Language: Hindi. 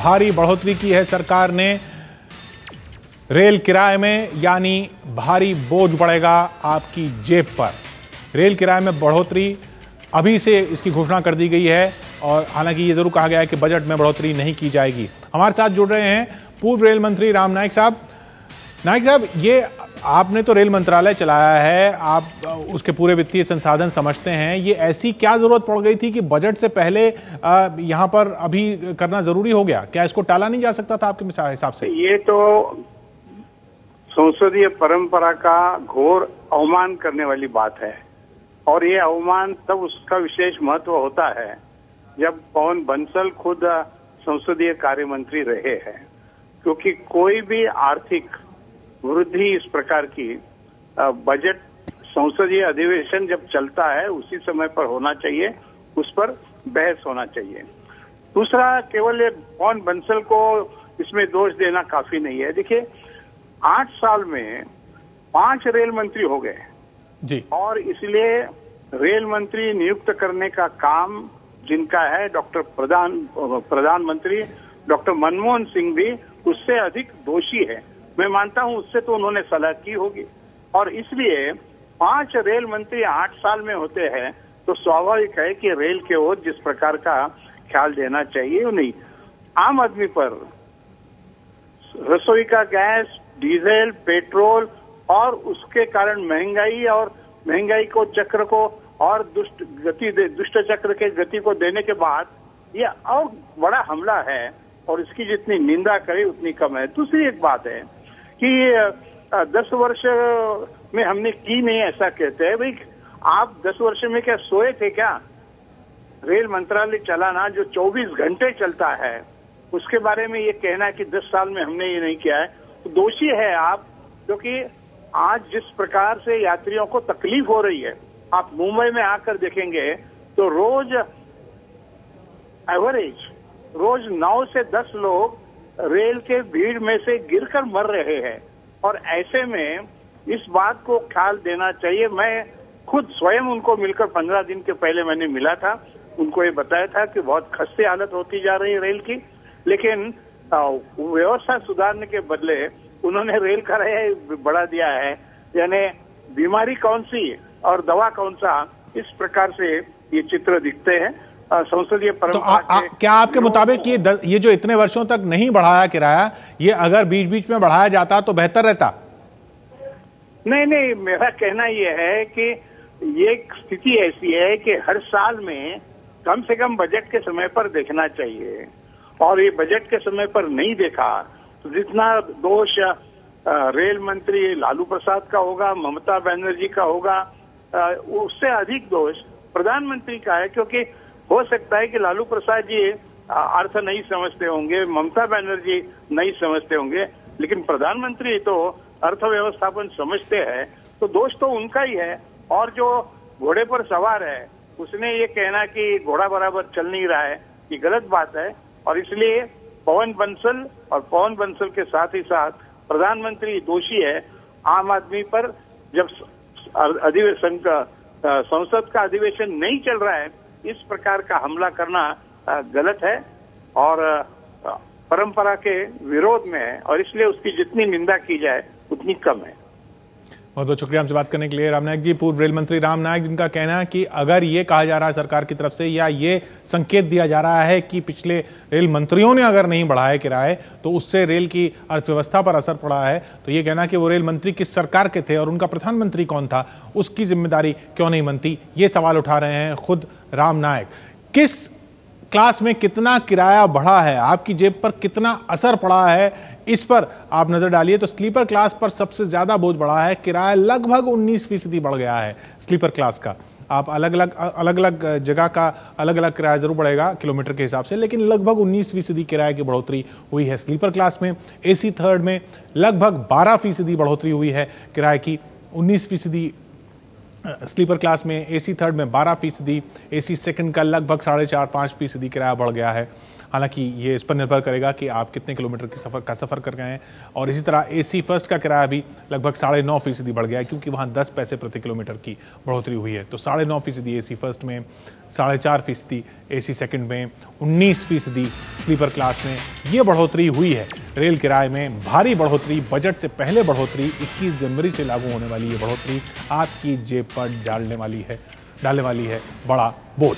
भारी बढ़ोतरी की है सरकार ने रेल किराए में, यानी भारी बोझ पड़ेगा आपकी जेब पर। रेल किराए में बढ़ोतरी अभी से इसकी घोषणा कर दी गई है और हालांकि ये जरूर कहा गया है कि बजट में बढ़ोतरी नहीं की जाएगी। हमारे साथ जुड़ रहे हैं पूर्व रेल मंत्री राम नाईक साहब। नाईक साहब, ये आपने तो रेल मंत्रालय चलाया है, आप उसके पूरे वित्तीय संसाधन समझते हैं, ये ऐसी क्या जरूरत पड़ गई थी कि बजट से पहले यहाँ पर अभी करना जरूरी हो गया? क्या इसको टाला नहीं जा सकता था आपके हिसाब से? ये तो संसदीय परंपरा का घोर अवमान करने वाली बात है और ये अवमान तब उसका विशेष महत्व होता है जब पवन बंसल खुद संसदीय कार्य मंत्री रहे हैं, क्योंकि कोई भी आर्थिक वृद्धि इस प्रकार की बजट संसदीय अधिवेशन जब चलता है उसी समय पर होना चाहिए, उस पर बहस होना चाहिए। दूसरा, केवल ये पवन बंसल को इसमें दोष देना काफी नहीं है। देखिए, 8 साल में 5 रेल मंत्री हो गए जी, और इसलिए रेल मंत्री नियुक्त करने का काम जिनका है डॉक्टर प्रधानमंत्री डॉक्टर मनमोहन सिंह भी उससे अधिक दोषी है। मैं मानता हूं उससे तो उन्होंने सलाह की होगी और इसलिए 5 रेल मंत्री 8 साल में होते हैं तो स्वाभाविक है कि रेल के ओर जिस प्रकार का ख्याल देना चाहिए वो नहीं। आम आदमी पर रसोई का गैस, डीजल, पेट्रोल और उसके कारण महंगाई और महंगाई को चक्र को और दुष्ट चक्र के गति को देने के बाद ये और बड़ा हमला है और इसकी जितनी निंदा करे उतनी कम है। दूसरी एक बात है कि 10 वर्ष में हमने की नहीं ऐसा कहते हैं। भाई, आप 10 वर्ष में क्या सोए थे क्या? रेल मंत्रालय चलाना जो 24 घंटे चलता है उसके बारे में ये कहना कि 10 साल में हमने ये नहीं किया है, तो दोषी है आप। क्योंकि आज जिस प्रकार से यात्रियों को तकलीफ हो रही है, आप मुंबई में आकर देखेंगे तो रोज 9 से 10 लोग रेल के भीड़ में से गिरकर मर रहे हैं और ऐसे में इस बात को ख्याल देना चाहिए। मैं खुद स्वयं उनको मिलकर 15 दिन के पहले मैंने मिला था, उनको ये बताया था कि बहुत खस्ते हालत होती जा रही है रेल की, लेकिन व्यवस्था सुधारने के बदले उन्होंने रेल का किराया बढ़ा दिया है। यानी बीमारी कौन सी और दवा कौन सा, इस प्रकार से ये चित्र दिखते हैं संसदीय परंपरा तो क्या आपके मुताबिक ये जो इतने वर्षों तक नहीं बढ़ाया किराया, ये अगर बीच बीच में बढ़ाया जाता तो बेहतर रहता? नहीं, मेरा कहना ये है कि ये स्थिति ऐसी है कि हर साल में कम से कम बजट के समय पर देखना चाहिए और ये बजट के समय पर नहीं देखा तो जितना दोष रेल मंत्री लालू प्रसाद का होगा, ममता बनर्जी का होगा, उससे अधिक दोष प्रधानमंत्री का है। क्योंकि हो सकता है कि लालू प्रसाद जी अर्थ नहीं समझते होंगे, ममता बनर्जी नहीं समझते होंगे, लेकिन प्रधानमंत्री तो अर्थव्यवस्थापन समझते हैं, तो दोष तो उनका ही है। और जो घोड़े पर सवार है उसने ये कहना कि घोड़ा बराबर चल नहीं रहा है, ये गलत बात है। और इसलिए पवन बंसल के साथ ही साथ प्रधानमंत्री दोषी है। आम आदमी पर जब अधिवेशन का संसद का अधिवेशन नहीं चल रहा है इस प्रकार का हमला करना गलत है और परंपरा के विरोध में है और इसलिए उसकी जितनी निंदा की जाए उतनी कम है। बहुत बहुत शुक्रिया हमसे बात करने के लिए राम नाईक जी। पूर्व रेल मंत्री राम नाईक, जिनका कहना है कि अगर ये कहा जा रहा है सरकार की तरफ से या ये संकेत दिया जा रहा है कि पिछले रेल मंत्रियों ने अगर नहीं बढ़ाए किराए तो उससे रेल की अर्थव्यवस्था पर असर पड़ा है, तो ये कहना कि वो रेल मंत्री किस सरकार के थे और उनका प्रधानमंत्री कौन था, उसकी जिम्मेदारी क्यों नहीं बनती, ये सवाल उठा रहे हैं खुद राम नाईक। किस क्लास में कितना किराया बढ़ा है, आपकी जेब पर कितना असर पड़ा है, इस पर आप नजर डालिए तो स्लीपर क्लास पर सबसे ज्यादा बोझ बढ़ा है। किराया लगभग 19% बढ़ गया है स्लीपर क्लास का। आप अलग अलग जगह का अलग अलग किराया जरूर बढ़ेगा किलोमीटर के हिसाब से, लेकिन लगभग 19% किराए की बढ़ोतरी हुई है स्लीपर क्लास में। एसी थर्ड में लगभग 12% बढ़ोतरी हुई है किराए की। 19% स्लीपर क्लास में, एसी थर्ड में 12%, एसी सेकंड का लगभग 4.5-5% किराया बढ़ गया है। हालांकि ये इस पर निर्भर करेगा कि आप कितने किलोमीटर की सफर कर गए हैं। और इसी तरह AC फर्स्ट का किराया भी लगभग 9.5% बढ़ गया है, क्योंकि वहां 10 पैसे प्रति किलोमीटर की बढ़ोतरी हुई है। तो 9.5% AC फर्स्ट में, 4.5% AC सेकंड में, 19% स्लीपर क्लास में ये बढ़ोतरी हुई है। रेल किराए में भारी बढ़ोतरी, बजट से पहले बढ़ोतरी, 21 जनवरी से लागू होने वाली ये बढ़ोतरी आपकी जेब पर डालने वाली है बड़ा बोझ।